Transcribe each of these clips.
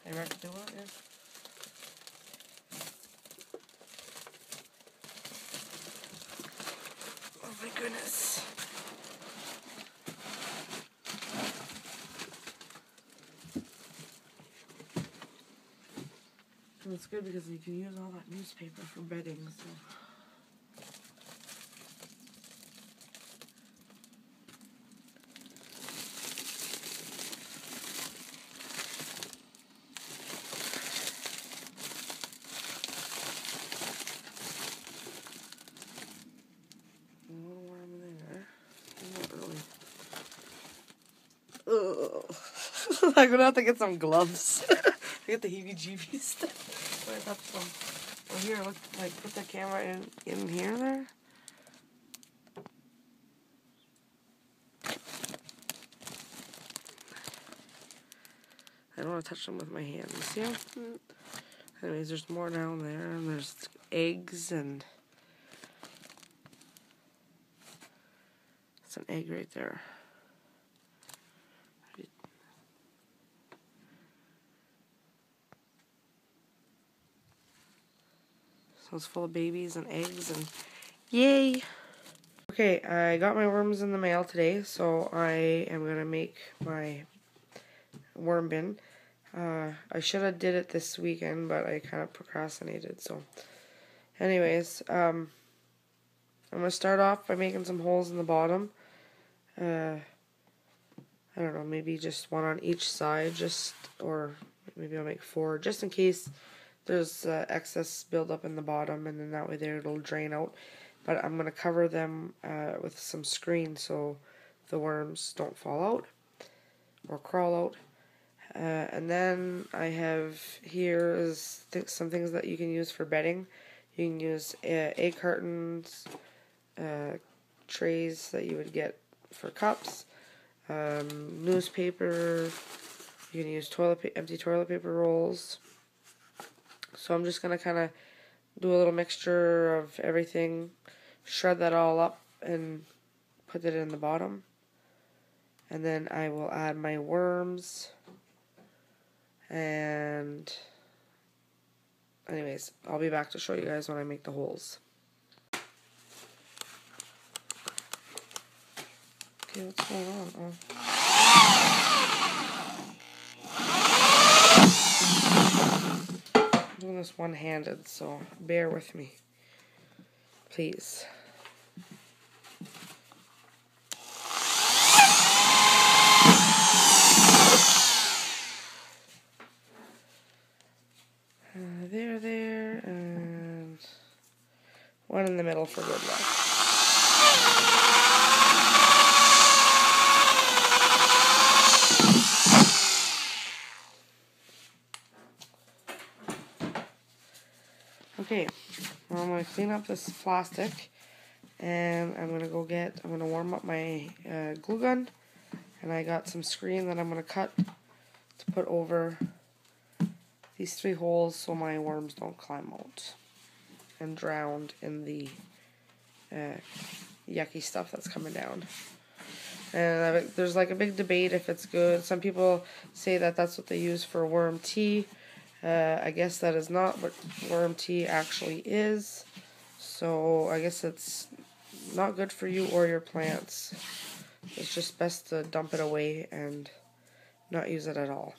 I reckon they will, yeah. Oh my goodness. And it's good because you can use all that newspaper for bedding, so. A little worm there. Not really. Ugh. I'm gonna have to get some gloves. I get the heebie-jeebies. When I touch them. Well, here, look, like, put the camera in here there. I don't want to touch them with my hands. See how? Anyways, there's more down there, and there's eggs, and it's an egg right there. So it's full of babies and eggs, and yay! Okay, I got my worms in the mail today, so I am gonna make my worm bin. I should have did it this weekend, but I kind of procrastinated, so anyways, I'm gonna start off by making some holes in the bottom. I don't know, maybe just one on each side, or maybe I'll make 4, just in case there's excess buildup in the bottom, and then that way there it'll drain out. But I'm gonna cover them with some screen so the worms don't fall out or crawl out. And then I have here is some things that you can use for bedding. You can use egg cartons, trays that you would get for cups, newspaper. You can use empty toilet paper rolls. So I'm just gonna kind of do a little mixture of everything, shred that all up, and put it in the bottom. And then I will add my worms. And anyways, I'll be back to show you guys when I make the holes. Okay, what's going on? I'm doing this one-handed, so bear with me, please. There, and one in the middle for good luck. Okay, well, I'm going to clean up this plastic, and I'm going to warm up my glue gun, and I got some screen that I'm going to cut to put over these 3 holes so my worms don't climb out and drown in the yucky stuff that's coming down. And there's like a big debate if it's good. Some people say that that's what they use for worm tea. I guess that is not what worm tea actually is. So I guess it's not good for you or your plants. It's just best to dump it away and not use it at all.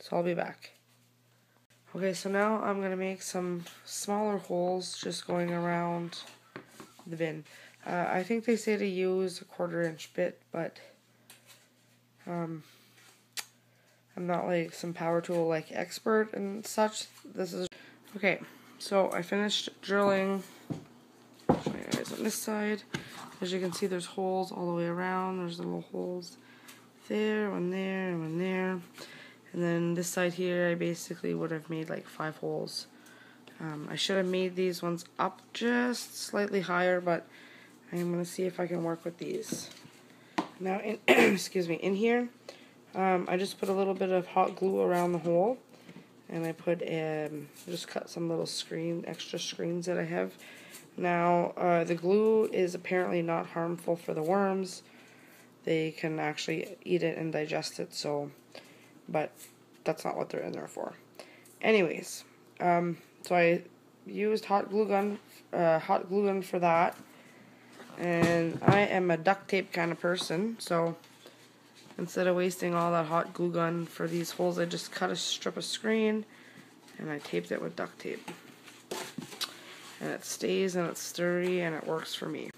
So I'll be back. Okay, so now I'm going to make some smaller holes just going around the bin. I think they say to use a 1/4-inch bit, but I'm not like some power tool like expert and such. This is okay. So I finished drilling. I'll show you guys on this side. As you can see, there's holes all the way around. There's little holes there, one there, and one there. And then this side here, I basically would have made like 5 holes. I should have made these ones up just slightly higher, but I'm going to see if I can work with these. Now, excuse me, in here, I just put a little bit of hot glue around the hole, and I put just cut some little extra screens that I have. Now, the glue is apparently not harmful for the worms. They can actually eat it and digest it, so, but that's not what they're in there for. Anyways, so I used hot glue gun for that, and I am a duct tape kind of person, so instead of wasting all that hot glue gun for these holes, I just cut a strip of screen and I taped it with duct tape, and it stays and it's sturdy and it works for me.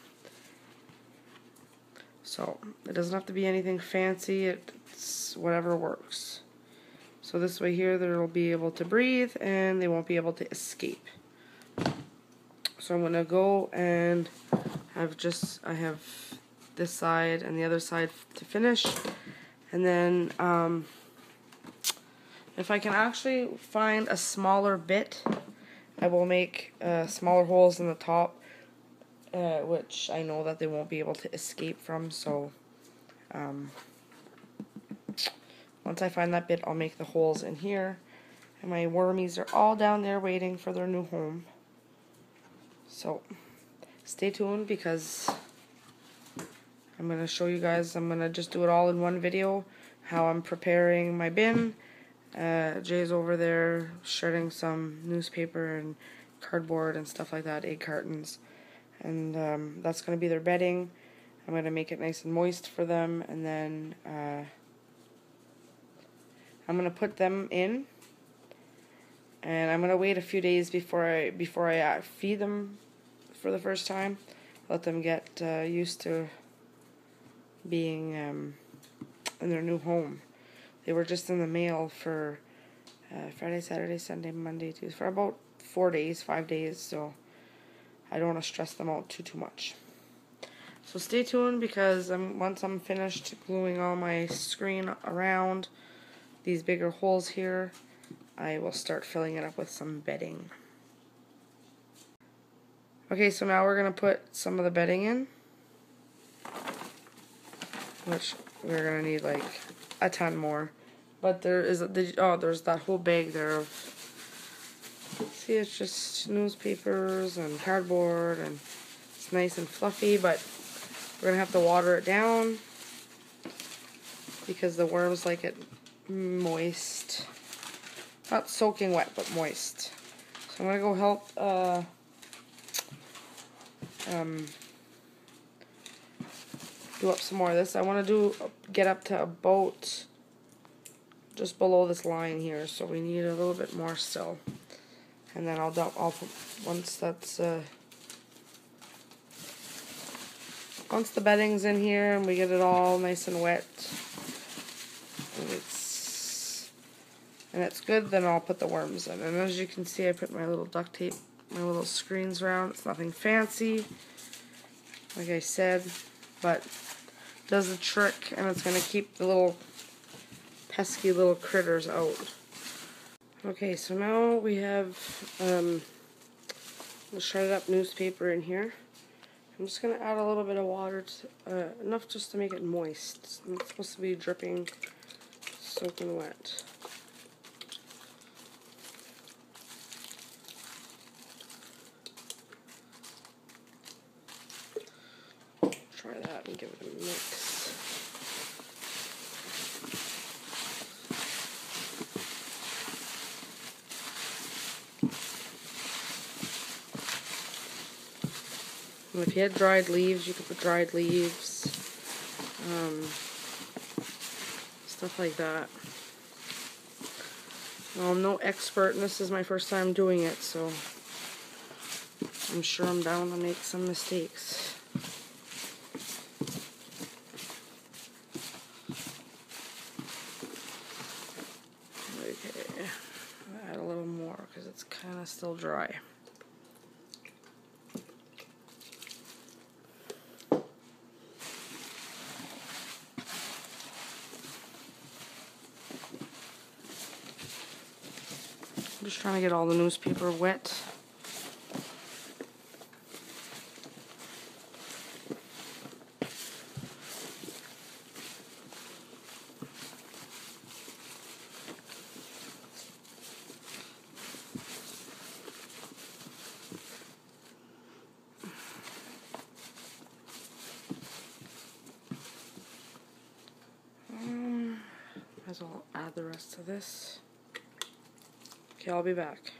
So it doesn't have to be anything fancy, it's whatever works. So this way here they'll be able to breathe and they won't be able to escape. So I'm gonna go and I have this side and the other side to finish, and then if I can actually find a smaller bit, I will make smaller holes in the top, which I know that they won't be able to escape from. So once I find that bit, I'll make the holes in here, and my wormies are all down there waiting for their new home. So stay tuned, because I'm going to show you guys, I'm going to just do it all in one video, how I'm preparing my bin. Jay's over there shredding some newspaper and cardboard and stuff like that, egg cartons. And that's going to be their bedding. I'm going to make it nice and moist for them, and then I'm going to put them in. And I'm going to wait a few days before I feed them for the first time. Let them get used to being in their new home. They were just in the mail for Friday, Saturday, Sunday, Monday, Tuesday, for about 5 days, so I don't want to stress them out too much. So stay tuned, because once I'm finished gluing all my screen around these bigger holes here, I will start filling it up with some bedding. Okay, so now we're going to put some of the bedding in, which we're going to need like a ton more. But there's that whole bag there of, see, it's just newspapers and cardboard, and it's nice and fluffy, but we're going to have to water it down because the worms like it moist. Not soaking wet, but moist. So I'm going to go help do up some more of this. I want to get up to about just below this line here, so we need a little bit more still. And then I'll put, once the bedding's in here and we get it all nice and wet, and it's good, then I'll put the worms in. And as you can see, I put my little duct tape, my little screens around. It's nothing fancy, like I said, but it does the trick, and it's going to keep the little pesky little critters out. Okay, so now we have the shredded up newspaper in here. I'm just going to add a little bit of water, enough just to make it moist. It's not supposed to be dripping, soaking wet. Try that and give it a mix. And if you had dried leaves, you could put dried leaves, stuff like that. Well, I'm no expert, and this is my first time doing it, so I'm sure I'm bound to make some mistakes. Okay, I'll add a little more because it's kind of still dry. I'm just trying to get all the newspaper wet. Might as well add the rest of this. Okay, I'll be back.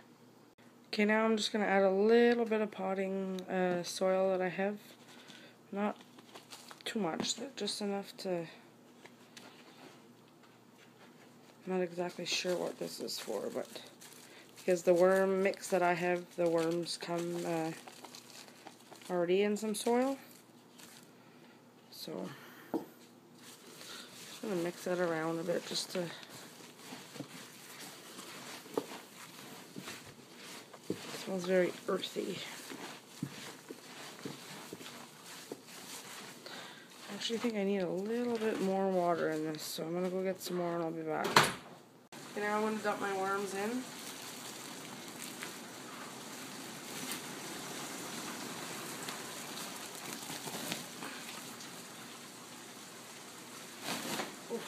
Okay, now I'm just going to add a little bit of potting soil that I have. Not too much, just enough to... I'm not exactly sure what this is for, but because the worm mix that I have, the worms come already in some soil. So I'm going to mix that around a bit just to... It smells very earthy. I actually think I need a little bit more water in this, so I'm going to go get some more and I'll be back. Okay, now I'm going to dump my worms in. Oof.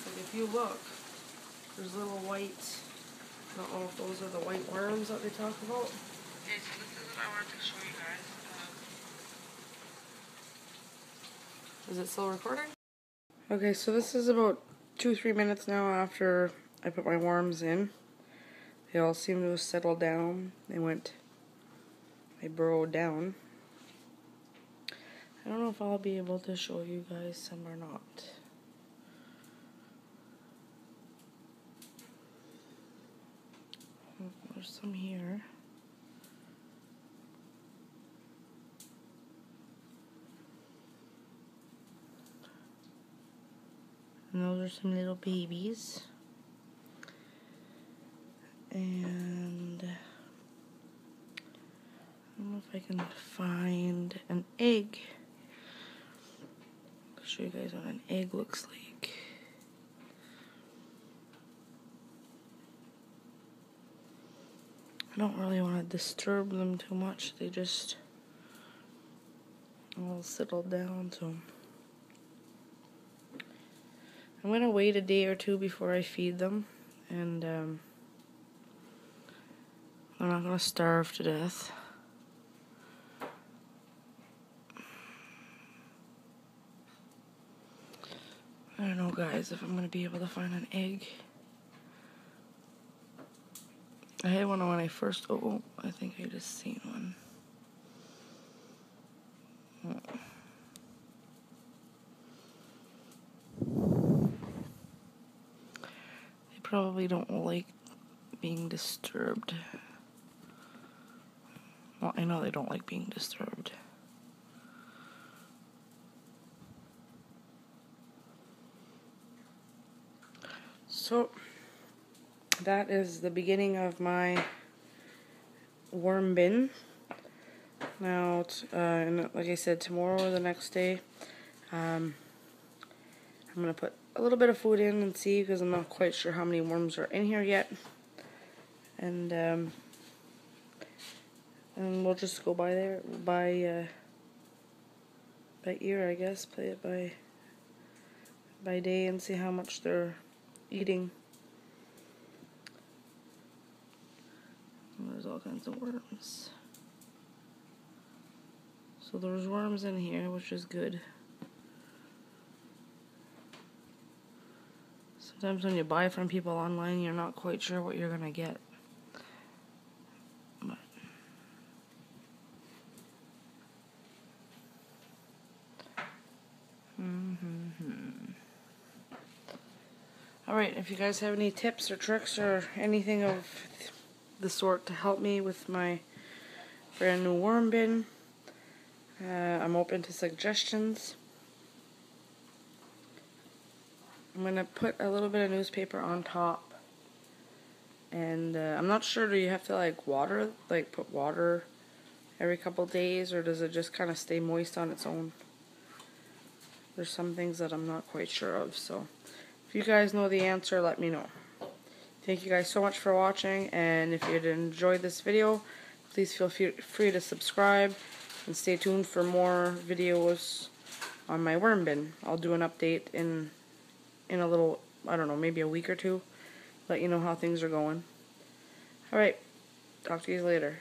Like if you look, there's little white... I don't know if those are the white worms that they talk about. Okay, so this is what I wanted to show you guys. Is it still recording? Okay, so this is about 2-3 minutes now after I put my worms in. They all seem to have settled down. They burrowed down. I don't know if I'll be able to show you guys some or not. There's some here. And those are some little babies. And I don't know if I can find an egg. I'll show you guys what an egg looks like. I don't really want to disturb them too much. They just all settle down, so I'm going to wait a day or two before I feed them, and I'm not going to starve to death. I don't know, guys, if I'm going to be able to find an egg. I had one when I first... Oh, I think I just seen one. They probably don't like being disturbed. Well, I know they don't like being disturbed. So, that is the beginning of my worm bin. Now, like I said, tomorrow or the next day, I'm going to put a little bit of food in and see, because I'm not quite sure how many worms are in here yet. And we'll just go by ear, I guess. Play it by day and see how much they're eating. And there's all kinds of worms. So there's worms in here, which is good. Sometimes when you buy from people online, you're not quite sure what you're gonna get. But Alright, if you guys have any tips or tricks or anything of the sort to help me with my brand new worm bin, I'm open to suggestions. I'm going to put a little bit of newspaper on top. And I'm not sure, do you have to put water every couple days, or does it just kind of stay moist on its own? There's some things that I'm not quite sure of, so if you guys know the answer, let me know. Thank you guys so much for watching, and if you enjoyed this video, please feel free to subscribe and stay tuned for more videos on my worm bin. I'll do an update in a little, I don't know, maybe a week or two. Let you know how things are going. Alright, talk to you later.